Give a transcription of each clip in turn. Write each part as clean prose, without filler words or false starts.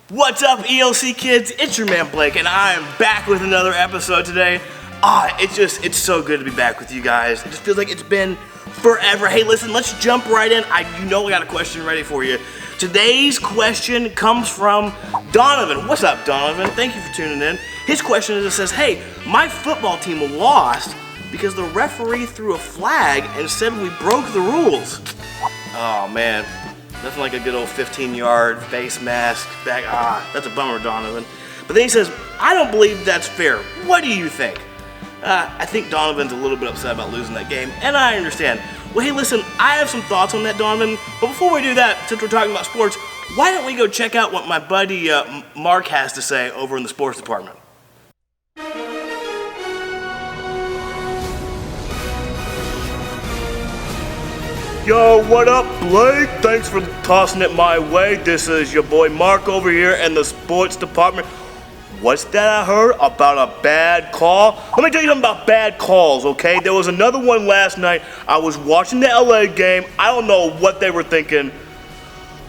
What's up, ELC Kids? It's your man Blake, and I am back with another episode today. It's so good to be back with you guys. It just feels like it's been forever. Hey, listen, let's jump right in. I got a question ready for you. Today's question comes from Donovan. What's up, Donovan? Thank you for tuning in. His question is, it says, hey, my football team lost because the referee threw a flag and said we broke the rules. Oh, man. Nothing like a good old 15-yard face mask back. That's a bummer, Donovan. But then he says, I don't believe that's fair. What do you think? I think Donovan's a little bit upset about losing that game, and I understand. Well, hey, listen, I have some thoughts on that, Donovan. But before we do that, since we're talking about sports, why don't we go check out what my buddy Mark has to say over in the sports department? Yo, what up, Blake? Thanks for tossing it my way. This is your boy Mark over here in the sports department. What's that I heard about a bad call? Let me tell you something about bad calls, okay? There was another one last night. I was watching the LA game. I don't know what they were thinking.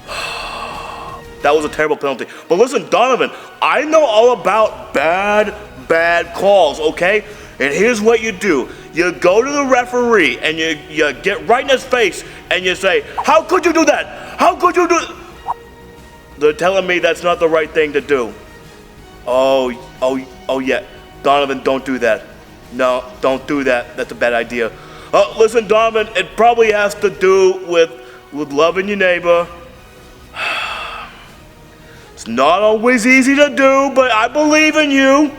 That was a terrible penalty. But listen, Donovan, I know all about bad calls, okay? And here's what you do. You go to the referee and you get right in his face and you say, how could you do that? How could you do it? They're telling me that's not the right thing to do. Oh yeah. Donovan, don't do that. No, don't do that. That's a bad idea. Listen, Donovan, it probably has to do with loving your neighbor. It's not always easy to do, but I believe in you.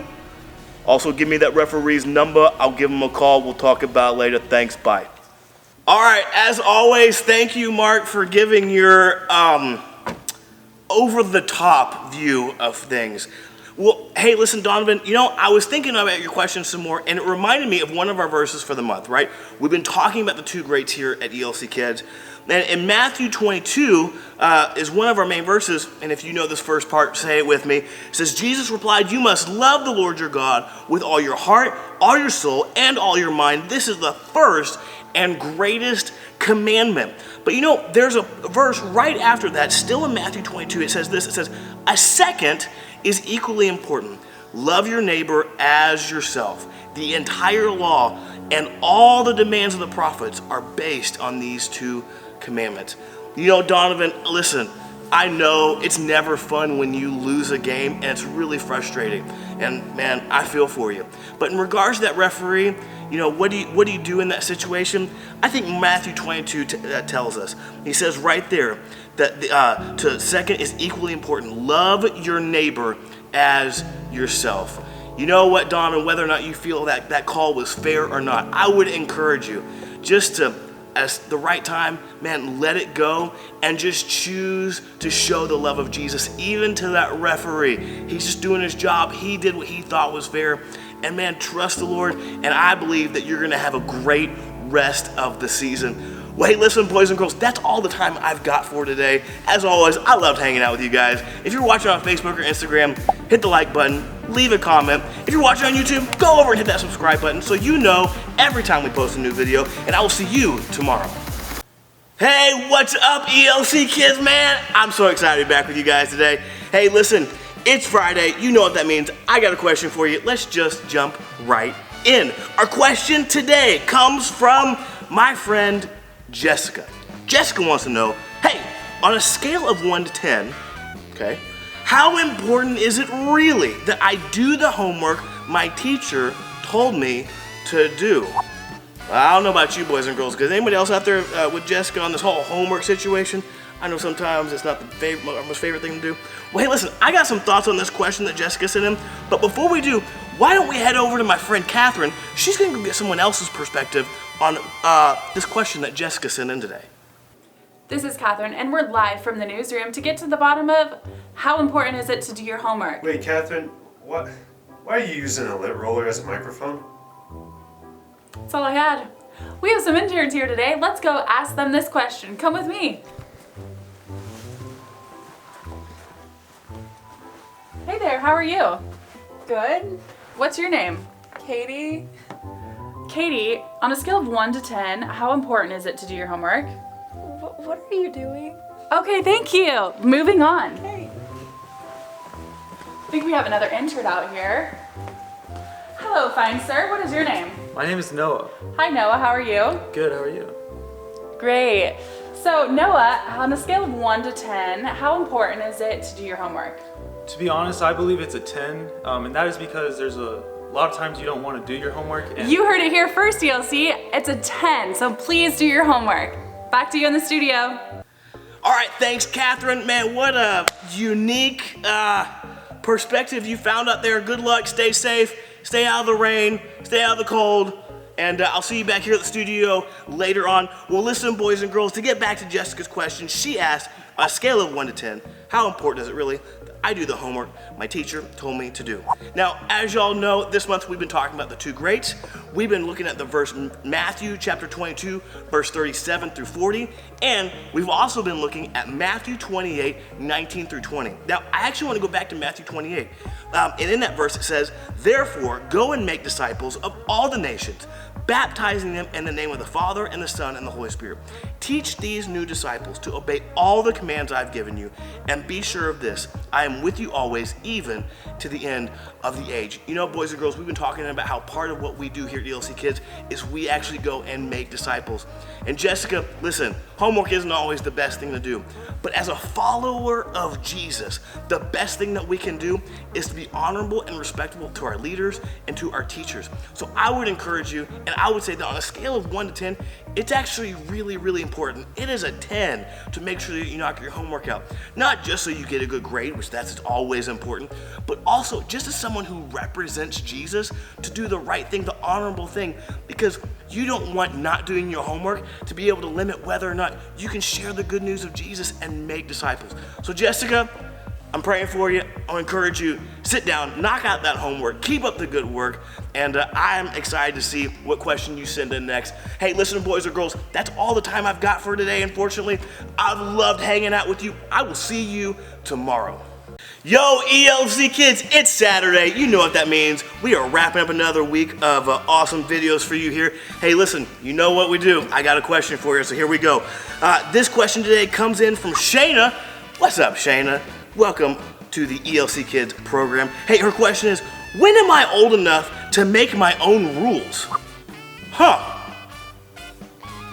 Also, give me that referee's number. I'll give him a call. We'll talk about it later. Thanks. Bye. All right. As always, thank you, Mark, for giving your over-the-top view of things. Well, hey, listen, Donovan, I was thinking about your question some more, and it reminded me of one of our verses for the month, right? We've been talking about the two greats here at ELC Kids. And in Matthew 22 is one of our main verses, and if you know this first part, say it with me. It says, Jesus replied, you must love the Lord your God with all your heart, all your soul, and all your mind. This is the first and greatest commandment. But there's a verse right after that, still in Matthew 22, it says this, it says, a second is equally important. Love your neighbor as yourself. The entire law and all the demands of the prophets are based on these two commandments. Donovan, listen, I know it's never fun when you lose a game, and it's really frustrating. And man, I feel for you. But in regards to that referee, what do you do in that situation? I think Matthew 22 tells us. He says right there that to second is equally important. Love your neighbor as yourself. You know what, Donovan, whether or not you feel that call was fair or not, I would encourage you just to, at the right time, man, let it go and just choose to show the love of Jesus, even to that referee. He's just doing his job. He did what he thought was fair. And man, trust the Lord, and I believe that you're gonna have a great rest of the season. Well, hey, listen, boys and girls, that's all the time I've got for today. As always, I loved hanging out with you guys. If you're watching on Facebook or Instagram, hit the like button, leave a comment. If you're watching on YouTube, go over and hit that subscribe button so you know every time we post a new video, and I will see you tomorrow. Hey, what's up, ELC Kids, man? I'm so excited to be back with you guys today. Hey, listen, it's Friday. You know what that means. I got a question for you. Let's just jump right in. Our question today comes from my friend, Jessica. Jessica wants to know, hey, on a scale of 1 to 10, okay, how important is it really that I do the homework my teacher told me to do? I don't know about you boys and girls, because anybody else out there with Jessica on this whole homework situation? I know sometimes it's not our most favorite thing to do. Well, hey, listen, I got some thoughts on this question that Jessica sent in, but before we do, why don't we head over to my friend Catherine? She's going to get someone else's perspective on this question that Jessica sent in today. This is Catherine, and we're live from the newsroom to get to the bottom of how important is it to do your homework. Wait, Catherine, why are you using a lit roller as a microphone? That's all I had. We have some interns here today. Let's go ask them this question. Come with me. Hey there, how are you? Good. What's your name? Katie? Katie, on a scale of 1 to 10, how important is it to do your homework? What are you doing? Okay, thank you. Moving on. Hey. I think we have another intern out here. Hello, fine sir. What is your name? My name is Noah. Hi, Noah. How are you? Good, how are you? Great. So, Noah, on a scale of 1 to 10, how important is it to do your homework? To be honest, I believe it's a 10, and that is because there's a lot of times you don't want to do your homework. And You heard it here first, ELC. It's a 10, so please do your homework. Back to you in the studio. All right, thanks, Catherine. Man, what a unique perspective you found out there. Good luck, stay safe, stay out of the rain, stay out of the cold, and I'll see you back here at the studio later on. Well, listen, boys and girls, to get back to Jessica's question, she asked, on a scale of 1 to 10, how important is it really that I do the homework my teacher told me to do? Now, as y'all know, this month we've been talking about the two greats. We've been looking at the verse Matthew chapter 22, verse 37 through 40, and we've also been looking at Matthew 28, 19 through 20. Now, I actually want to go back to Matthew 28, and in that verse it says, "Therefore, go and make disciples of all the nations, baptizing them in the name of the Father and the Son and the Holy Spirit. Teach these new disciples to obey all the commands I've given you, and be sure of this, I am with you always, even to the end of the age." You know, boys and girls, we've been talking about how part of what we do here at ELC Kids is we actually go and make disciples. And Jessica, listen, homework isn't always the best thing to do, but as a follower of Jesus, the best thing that we can do is to be honorable and respectful to our leaders and to our teachers. So I would encourage you, and I would say that on a scale of 1 to 10, it's actually really, really important. It is a 10 to make sure that you knock your homework out. Not just so you get a good grade, which that's always important, but also just as someone who represents Jesus to do the right thing, the honorable thing, because you don't want not doing your homework to be able to limit whether or not you can share the good news of Jesus and make disciples. So Jessica, I'm praying for you. I'll encourage you, sit down, knock out that homework, keep up the good work, and I'm excited to see what question you send in next. Hey, listen, boys or girls, that's all the time I've got for today, unfortunately. I've loved hanging out with you. I will see you tomorrow. Yo, ELC Kids, it's Saturday. You know what that means. We are wrapping up another week of awesome videos for you here. Hey, listen, you know what we do. I got a question for you, so here we go. This question today comes in from Shayna. What's up, Shayna? Welcome to the ELC Kids program. Hey, her question is, when am I old enough to make my own rules? Huh.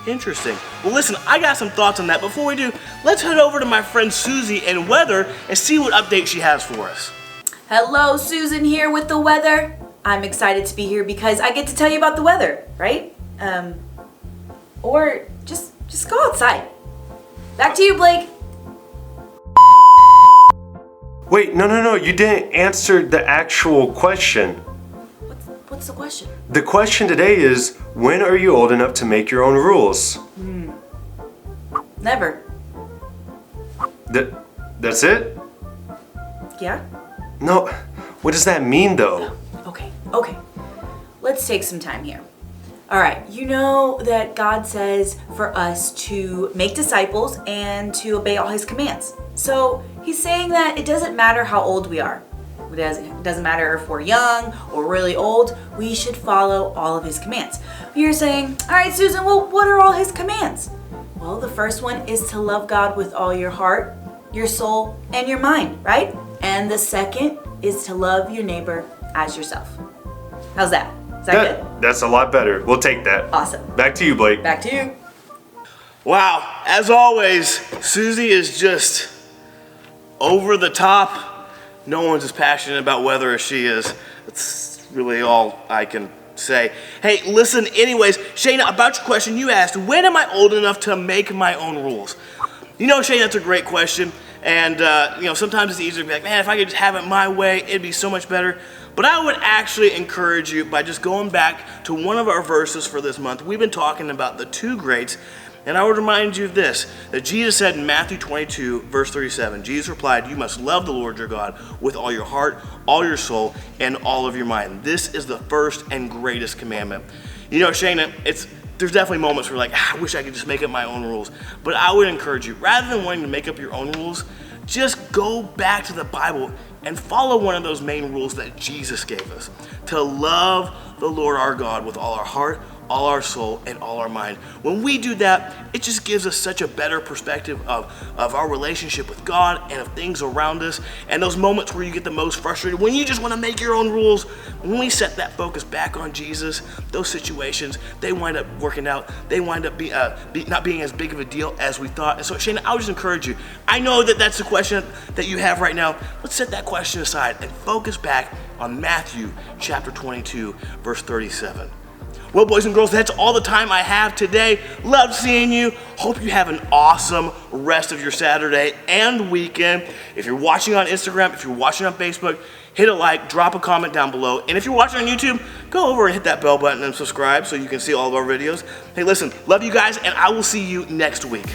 Interesting. Well, listen, I got some thoughts on that. Before we do, let's head over to my friend Susie in weather and see what update she has for us. Hello, Susan here with the weather. I'm excited to be here because I get to tell you about the weather, right? Or just go outside. Back to you, Blake. Wait, no, you didn't answer the actual question. What's the question? The question today is, when are you old enough to make your own rules? Never. That's it? Yeah? No, what does that mean though? Okay. Let's take some time here. All right, you know that God says for us to make disciples and to obey all his commands. So he's saying that it doesn't matter how old we are. It doesn't matter if we're young or really old, we should follow all of his commands. You're saying, all right, Susan, well, what are all his commands? Well, the first one is to love God with all your heart, your soul, and your mind, right? And the second is to love your neighbor as yourself. How's that? Is that good? That's a lot better. We'll take that. Awesome. Back to you, Blake. Back to you. Wow, as always, Susie is just over the top. No one's as passionate about weather as she is. That's really all I can say. Hey, listen, anyways, Shayna, about your question you asked, when am I old enough to make my own rules? You know, Shayna, that's a great question. And, sometimes it's easier to be like, man, if I could just have it my way, it'd be so much better. But I would actually encourage you by just going back to one of our verses for this month. We've been talking about the two greats. And I would remind you of this, that Jesus said in Matthew 22, verse 37, Jesus replied, "You must love the Lord your God with all your heart, all your soul, and all of your mind. This is the first and greatest commandment." You know, Shayna, there's definitely moments where you're like, I wish I could just make up my own rules. But I would encourage you, rather than wanting to make up your own rules, just go back to the Bible and follow one of those main rules that Jesus gave us. To love the Lord our God with all our heart, all our soul, and all our mind. When we do that, it just gives us such a better perspective of our relationship with God and of things around us, and those moments where you get the most frustrated, when you just want to make your own rules. When we set that focus back on Jesus, those situations, they wind up working out. They wind up not being as big of a deal as we thought. And so, Shane, I would just encourage you. I know that that's the question that you have right now. Let's set that question aside and focus back on Matthew chapter 22, verse 37. Well, boys and girls, that's all the time I have today. Love seeing you. Hope you have an awesome rest of your Saturday and weekend. If you're watching on Instagram, if you're watching on Facebook, hit a like, drop a comment down below. And if you're watching on YouTube, go over and hit that bell button and subscribe so you can see all of our videos. Hey, listen, love you guys, and I will see you next week.